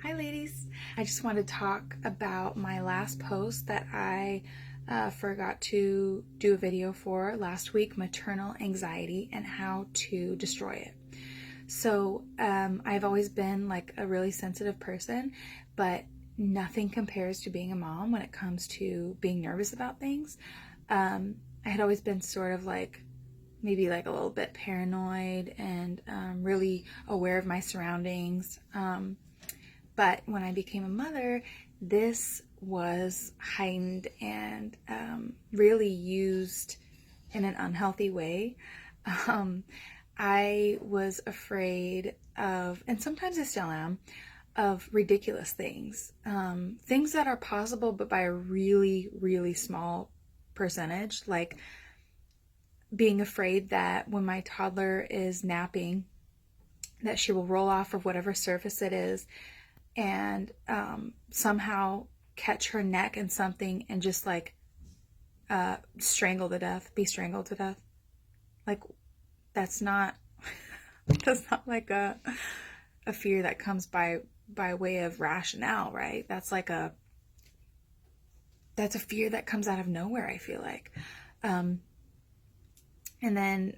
Hi ladies. I just want to talk about my last post that I forgot to do a video for last week, maternal anxiety and how to destroy it. So I've always been like a really sensitive person, but nothing compares to being a mom when it comes to being nervous about things. I had always been sort of like maybe like a little bit paranoid and really aware of my surroundings. But when I became a mother, this was heightened and really used in an unhealthy way. Um, I was afraid of, and sometimes I still am, of ridiculous things. Things that are possible, but by a really, really small percentage. Like being afraid that when my toddler is napping, that she will roll off of whatever surface it is and somehow catch her neck in something and just like strangle to death, be strangled to death. Like that's not that's not like a fear that comes by way of rationale, right? That's a fear that comes out of nowhere, I feel like. And then,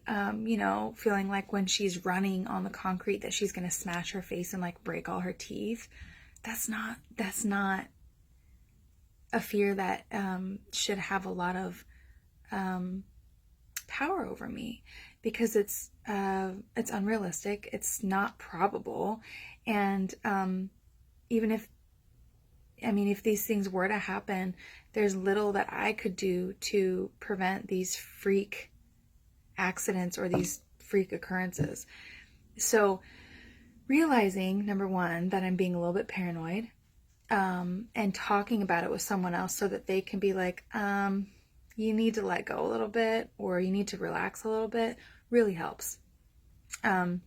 feeling like when she's running on the concrete that she's going to smash her face and like break all her teeth. That's not a fear that should have a lot of power over me, because it's unrealistic. It's not probable. And even if these things were to happen, there's little that I could do to prevent these freak accidents or these freak occurrences. So realizing, number one, that I'm being a little bit paranoid, and talking about it with someone else so that they can be like, you need to let go a little bit, or you need to relax a little bit, really helps. And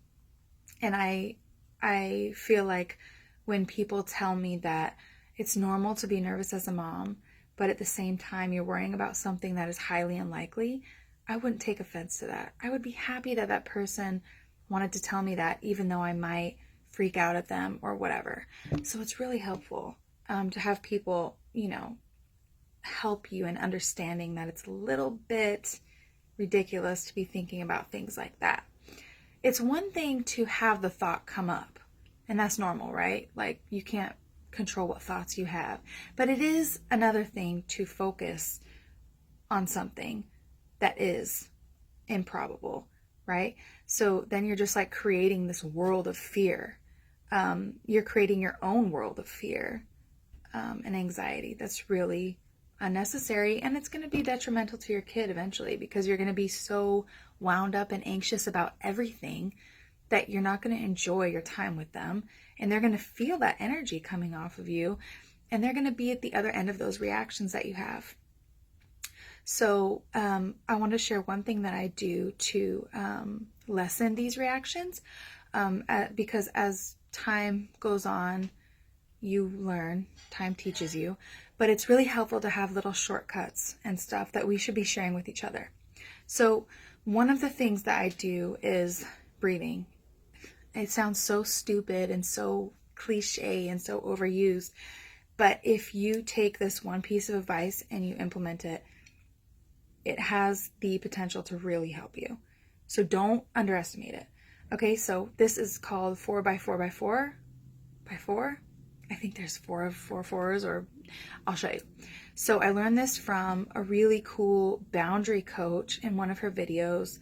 I feel like when people tell me that it's normal to be nervous as a mom, but at the same time you're worrying about something that is highly unlikely, I wouldn't take offense to that. I would be happy that that person wanted to tell me that, even though I might freak out at them or whatever. So it's really helpful to have people, help you in understanding that it's a little bit ridiculous to be thinking about things like that. It's one thing to have the thought come up, and that's normal, right? Like you can't control what thoughts you have. But it is another thing to focus on something that is improbable, right? So then you're just like creating this world of fear. You're creating your own world of fear and anxiety that's really unnecessary, and it's going to be detrimental to your kid eventually, because you're going to be so wound up and anxious about everything that you're not going to enjoy your time with them, and they're going to feel that energy coming off of you, and they're going to be at the other end of those reactions that you have. So I want to share one thing that I do to lessen these reactions, because as time goes on, you learn, time teaches you, but it's really helpful to have little shortcuts and stuff that we should be sharing with each other. So one of the things that I do is breathing. It sounds so stupid and so cliche and so overused, but if you take this one piece of advice and you implement it, it has the potential to really help you. So don't underestimate it. Okay, so this is called 4x4x4 by 4. I think there's 4 of 4 fours, or I'll show you. So I learned this from a really cool boundary coach in one of her videos.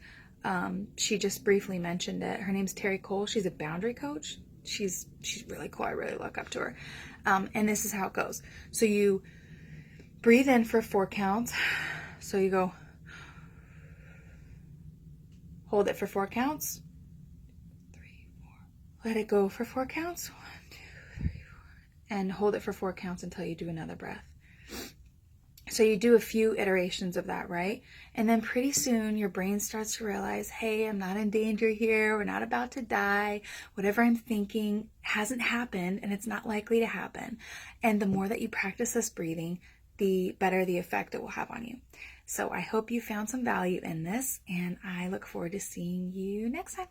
She just briefly mentioned it. Her name's Terry Cole. She's a boundary coach. She's really cool. I really look up to her. And this is how it goes. So you breathe in for 4 counts. So you go, hold it for 4 counts. 3, 4. Let it go for 4 counts. 1, 2, 3, 4. And hold it for 4 counts until you do another breath. So you do a few iterations of that, right? And then pretty soon your brain starts to realize, hey, I'm not in danger here. We're not about to die. Whatever I'm thinking hasn't happened, and it's not likely to happen. And the more that you practice this breathing, the better the effect it will have on you. So I hope you found some value in this, and I look forward to seeing you next time.